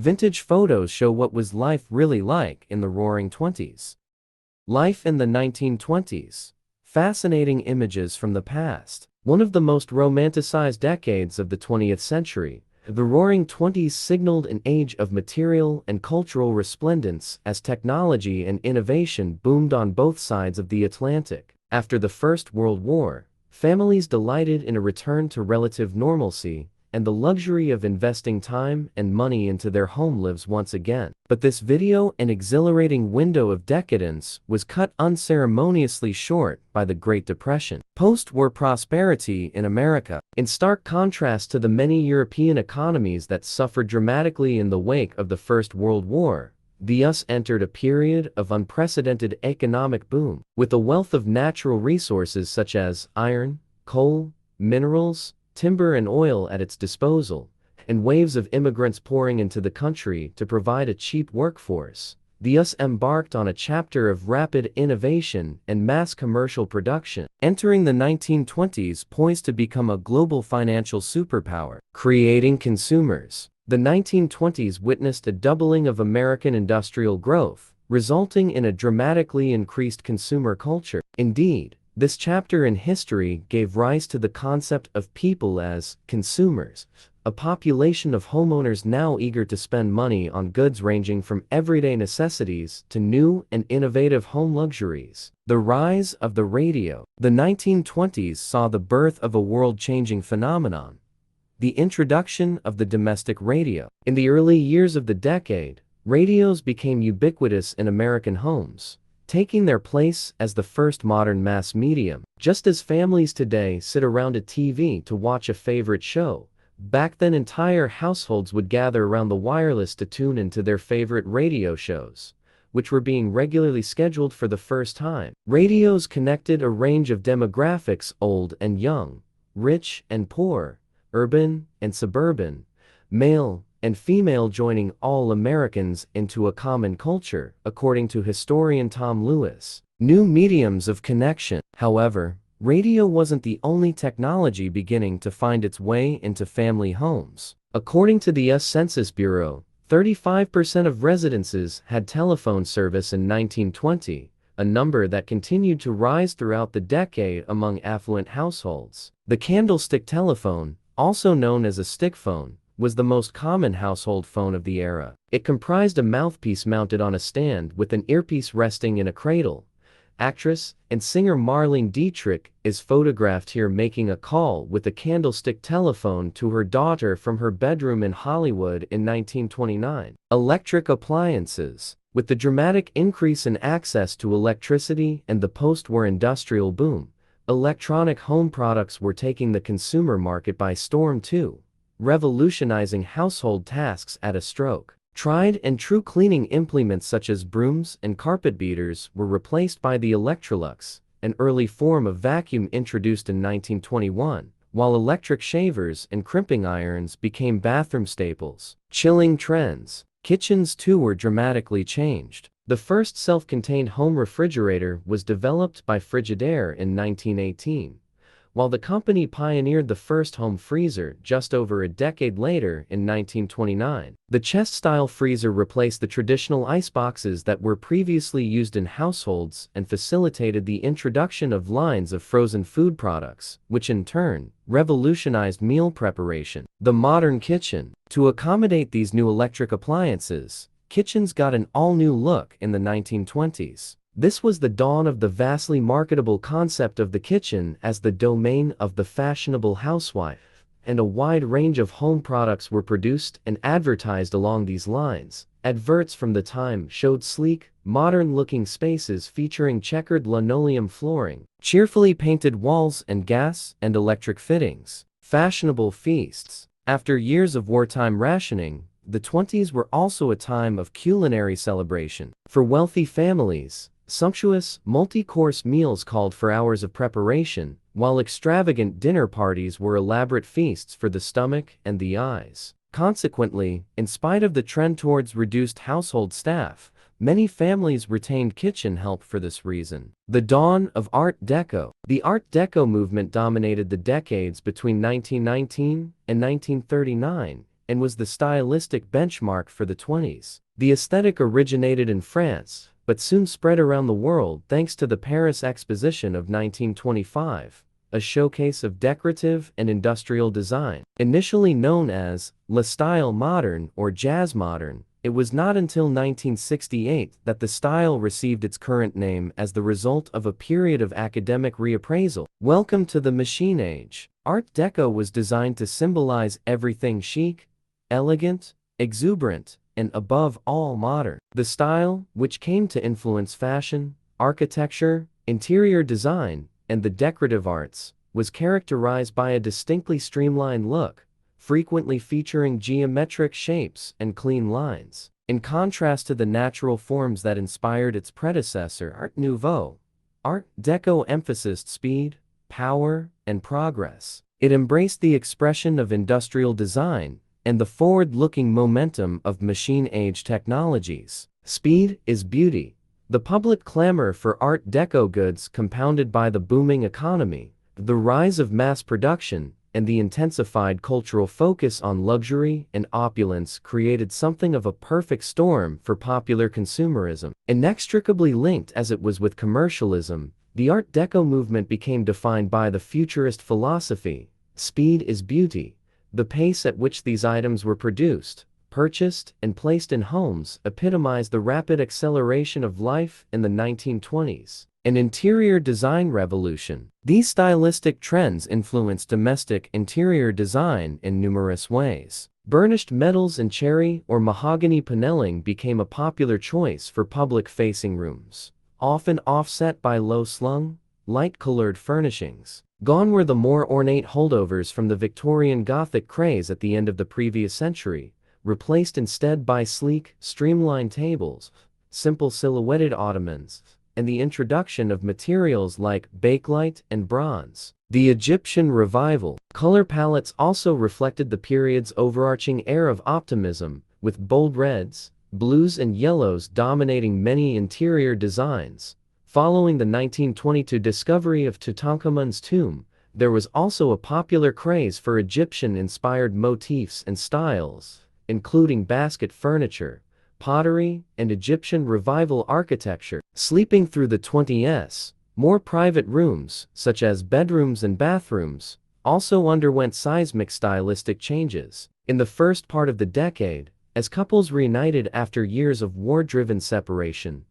Vintage photos show what was life really like in the Roaring Twenties. Life in the 1920s. Fascinating images from the past. One of the most romanticized decades of the 20th century, the Roaring Twenties signaled an age of material and cultural resplendence as technology and innovation boomed on both sides of the Atlantic. After the First World War, families delighted in a return to relative normalcy, and the luxury of investing time and money into their home lives once again. But this video and exhilarating window of decadence was cut unceremoniously short by the Great Depression. Post-war prosperity in America. In stark contrast to the many European economies that suffered dramatically in the wake of the First World War, the U.S. entered a period of unprecedented economic boom. With a wealth of natural resources such as iron, coal, minerals, timber and oil at its disposal, and waves of immigrants pouring into the country to provide a cheap workforce, the U.S. embarked on a chapter of rapid innovation and mass commercial production, entering the 1920s poised to become a global financial superpower. Creating consumers. The 1920s witnessed a doubling of American industrial growth, resulting in a dramatically increased consumer culture. Indeed, this chapter in history gave rise to the concept of people as consumers, a population of homeowners now eager to spend money on goods ranging from everyday necessities to new and innovative home luxuries. The rise of the radio. The 1920s saw the birth of a world-changing phenomenon: the introduction of the domestic radio. In the early years of the decade, radios became ubiquitous in American homes, taking their place as the first modern mass medium. Just as families today sit around a TV to watch a favorite show, back then entire households would gather around the wireless to tune into their favorite radio shows, which were being regularly scheduled for the first time. Radios connected a range of demographics: old and young, rich and poor, urban and suburban, male and female, joining all Americans into a common culture, according to historian Tom Lewis. New mediums of connection. However, radio wasn't the only technology beginning to find its way into family homes. According to the U.S. Census Bureau, 35% of residences had telephone service in 1920, a number that continued to rise throughout the decade among affluent households. The candlestick telephone, also known as a stick phone, was the most common household phone of the era. It comprised a mouthpiece mounted on a stand with an earpiece resting in a cradle. Actress and singer Marlene Dietrich is photographed here making a call with a candlestick telephone to her daughter from her bedroom in Hollywood in 1929. Electric appliances. With the dramatic increase in access to electricity and the post-war industrial boom, electronic home products were taking the consumer market by storm too, revolutionizing household tasks at a stroke. Tried and true cleaning implements such as brooms and carpet beaters were replaced by the Electrolux, an early form of vacuum introduced in 1921, while electric shavers and crimping irons became bathroom staples. Chilling trends. Kitchens too were dramatically changed. The first self-contained home refrigerator was developed by Frigidaire in 1918, while the company pioneered the first home freezer just over a decade later in 1929. The chest-style freezer replaced the traditional iceboxes that were previously used in households and facilitated the introduction of lines of frozen food products, which in turn revolutionized meal preparation. The modern kitchen. To accommodate these new electric appliances, kitchens got an all-new look in the 1920s. This was the dawn of the vastly marketable concept of the kitchen as the domain of the fashionable housewife, and a wide range of home products were produced and advertised along these lines. Adverts from the time showed sleek, modern-looking spaces featuring checkered linoleum flooring, cheerfully painted walls, and gas and electric fittings. Fashionable feasts. After years of wartime rationing, the 20s were also a time of culinary celebration. For wealthy families, sumptuous, multi-course meals called for hours of preparation, while extravagant dinner parties were elaborate feasts for the stomach and the eyes. Consequently, in spite of the trend towards reduced household staff, many families retained kitchen help for this reason. The dawn of Art Deco. The Art Deco movement dominated the decades between 1919 and 1939, and was the stylistic benchmark for the 20s. The aesthetic originated in France, but soon spread around the world thanks to the Paris Exposition of 1925, a showcase of decorative and industrial design. Initially known as Le Style Moderne or Jazz Modern, it was not until 1968 that the style received its current name as the result of a period of academic reappraisal. Welcome to the Machine Age. Art Deco was designed to symbolize everything chic, elegant, exuberant, and above all modern. The style, which came to influence fashion, architecture, interior design, and the decorative arts, was characterized by a distinctly streamlined look, frequently featuring geometric shapes and clean lines. In contrast to the natural forms that inspired its predecessor Art Nouveau, Art Deco emphasized speed, power, and progress. It embraced the expression of industrial design and the forward-looking momentum of machine-age technologies. Speed is beauty. The public clamor for Art Deco goods, compounded by the booming economy, the rise of mass production, and the intensified cultural focus on luxury and opulence, created something of a perfect storm for popular consumerism. Inextricably linked as it was with commercialism, the Art Deco movement became defined by the futurist philosophy: speed is beauty. The pace at which these items were produced, purchased, and placed in homes epitomized the rapid acceleration of life in the 1920s. An interior design revolution. These stylistic trends influenced domestic interior design in numerous ways. Burnished metals and cherry or mahogany paneling became a popular choice for public-facing rooms, often offset by low-slung, light-colored furnishings. Gone were the more ornate holdovers from the Victorian Gothic craze at the end of the previous century, replaced instead by sleek, streamlined tables, simple silhouetted ottomans, and the introduction of materials like bakelite and bronze. The Egyptian revival. Color palettes also reflected the period's overarching air of optimism, with bold reds, blues and yellows dominating many interior designs. Following the 1922 discovery of Tutankhamun's tomb, there was also a popular craze for Egyptian-inspired motifs and styles, including basket furniture, pottery, and Egyptian revival architecture. Sleeping through the 20s, more private rooms, such as bedrooms and bathrooms, also underwent seismic stylistic changes. In the first part of the decade, as couples reunited after years of war-driven separation,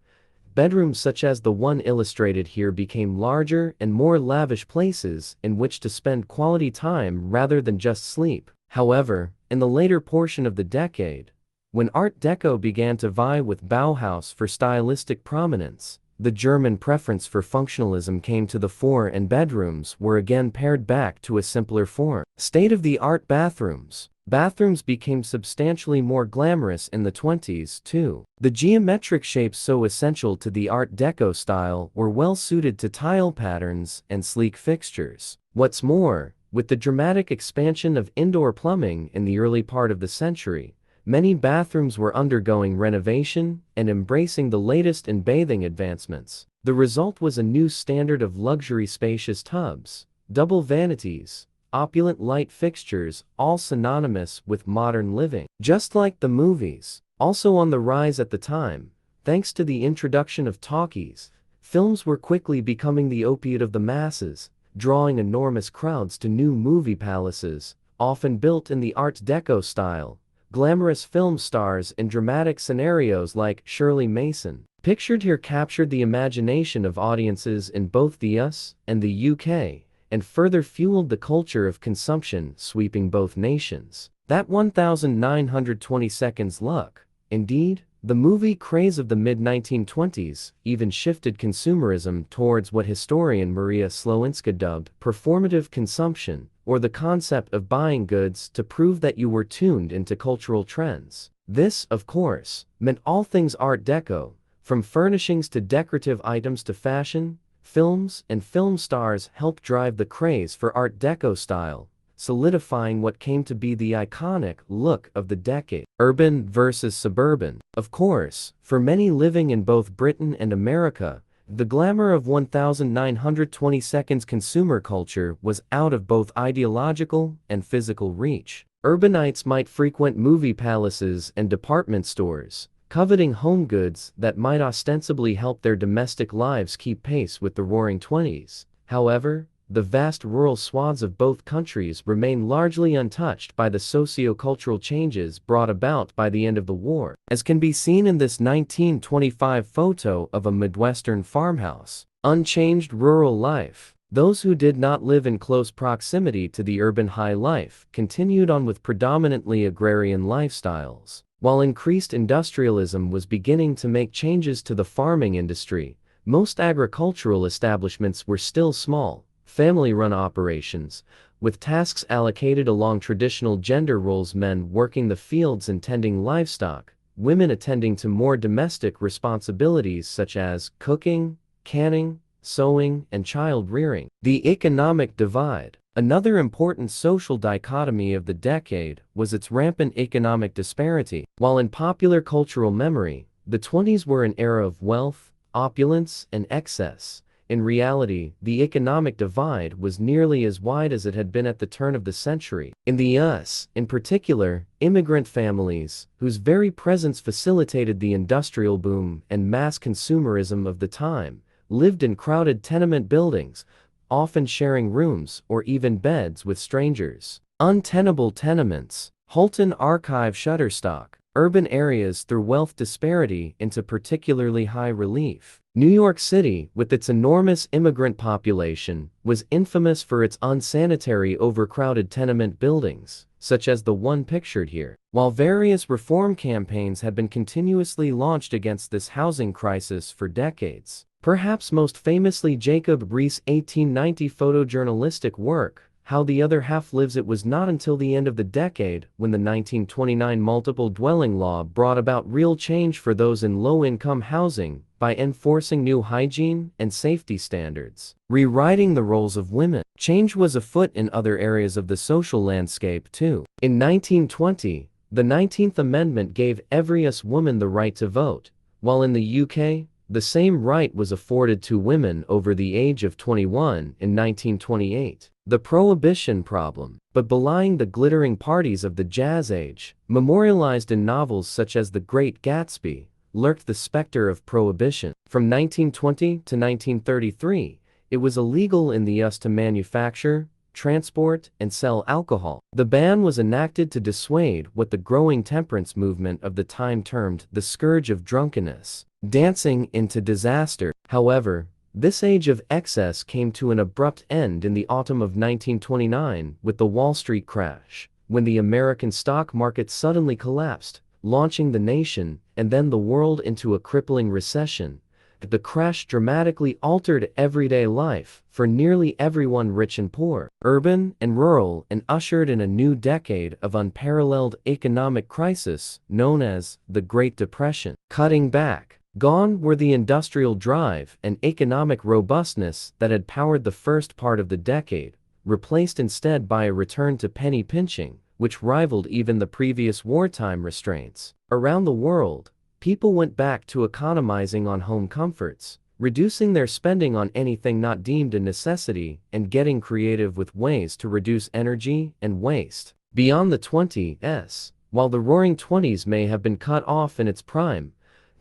bedrooms such as the one illustrated here became larger and more lavish places in which to spend quality time rather than just sleep. However, in the later portion of the decade, when Art Deco began to vie with Bauhaus for stylistic prominence, the German preference for functionalism came to the fore and bedrooms were again pared back to a simpler form. State-of-the-art bathrooms. Bathrooms became substantially more glamorous in the 20s, too. The geometric shapes so essential to the Art Deco style were well suited to tile patterns and sleek fixtures. What's more, with the dramatic expansion of indoor plumbing in the early part of the century, many bathrooms were undergoing renovation and embracing the latest in bathing advancements. The result was a new standard of luxury: spacious tubs, double vanities, opulent light fixtures, all synonymous with modern living. Just like the movies, also on the rise at the time, thanks to the introduction of talkies, films were quickly becoming the opiate of the masses, drawing enormous crowds to new movie palaces, often built in the Art Deco style. Glamorous film stars in dramatic scenarios like Shirley Mason, pictured here, captured the imagination of audiences in both the US and the UK, and further fueled the culture of consumption sweeping both nations. That 1920 seconds look. Indeed, the movie craze of the mid-1920s even shifted consumerism towards what historian Maria Slowinska dubbed performative consumption, or the concept of buying goods to prove that you were tuned into cultural trends. This, of course, meant all things Art Deco, from furnishings to decorative items to fashion. Films and film stars helped drive the craze for Art Deco style, solidifying what came to be the iconic look of the decade. Urban versus suburban. Of course, for many living in both Britain and America, the glamour of 1920 seconds consumer culture was out of both ideological and physical reach. Urbanites might frequent movie palaces and department stores, coveting home goods that might ostensibly help their domestic lives keep pace with the Roaring Twenties. However, the vast rural swaths of both countries remain largely untouched by the socio-cultural changes brought about by the end of the war, as can be seen in this 1925 photo of a Midwestern farmhouse. Unchanged rural life. Those who did not live in close proximity to the urban high life continued on with predominantly agrarian lifestyles. While increased industrialism was beginning to make changes to the farming industry, most agricultural establishments were still small, family-run operations, with tasks allocated along traditional gender roles: men working the fields and tending livestock, women attending to more domestic responsibilities such as cooking, canning, sewing, and child-rearing. The economic divide. Another important social dichotomy of the decade was its rampant economic disparity. While in popular cultural memory, the 20s were an era of wealth, opulence, and excess, in reality, the economic divide was nearly as wide as it had been at the turn of the century. In the U.S., in particular, immigrant families, whose very presence facilitated the industrial boom and mass consumerism of the time, lived in crowded tenement buildings, often sharing rooms or even beds with strangers. Untenable tenements. Holton Archive. Shutterstock. Urban areas threw wealth disparity into particularly high relief. New York City, with its enormous immigrant population, was infamous for its unsanitary, overcrowded tenement buildings, such as the one pictured here. While various reform campaigns had been continuously launched against this housing crisis for decades, perhaps most famously Jacob Riis' 1890 photojournalistic work, How the Other Half Lives, it was not until the end of the decade when the 1929 multiple dwelling law brought about real change for those in low-income housing by enforcing new hygiene and safety standards, rewriting the roles of women. Change was afoot in other areas of the social landscape too. In 1920, the 19th Amendment gave every US woman the right to vote, while in the UK, the same right was afforded to women over the age of 21 in 1928. The Prohibition problem, but belying the glittering parties of the Jazz Age, memorialized in novels such as The Great Gatsby, lurked the specter of prohibition. From 1920 to 1933, it was illegal in the US to manufacture, transport, and sell alcohol. The ban was enacted to dissuade what the growing temperance movement of the time termed the scourge of drunkenness, dancing into disaster. However, this age of excess came to an abrupt end in the autumn of 1929 with the Wall Street crash, when the American stock market suddenly collapsed, launching the nation and then the world into a crippling recession. The crash dramatically altered everyday life for nearly everyone, rich and poor, urban and rural, and ushered in a new decade of unparalleled economic crisis known as the Great Depression. Cutting back. Gone were the industrial drive and economic robustness that had powered the first part of the decade, replaced instead by a return to penny pinching, which rivaled even the previous wartime restraints. Around the world, people went back to economizing on home comforts, reducing their spending on anything not deemed a necessity, and getting creative with ways to reduce energy and waste. Beyond the 20s, while the Roaring Twenties may have been cut off in its prime,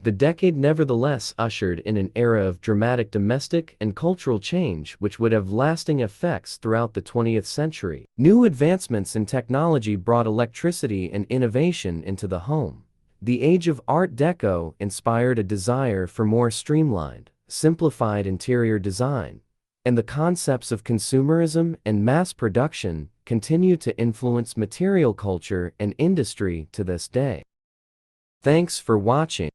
the decade nevertheless ushered in an era of dramatic domestic and cultural change which would have lasting effects throughout the 20th century. New advancements in technology brought electricity and innovation into the home. The age of Art Deco inspired a desire for more streamlined, simplified interior design, and the concepts of consumerism and mass production continue to influence material culture and industry to this day. Thanks for watching.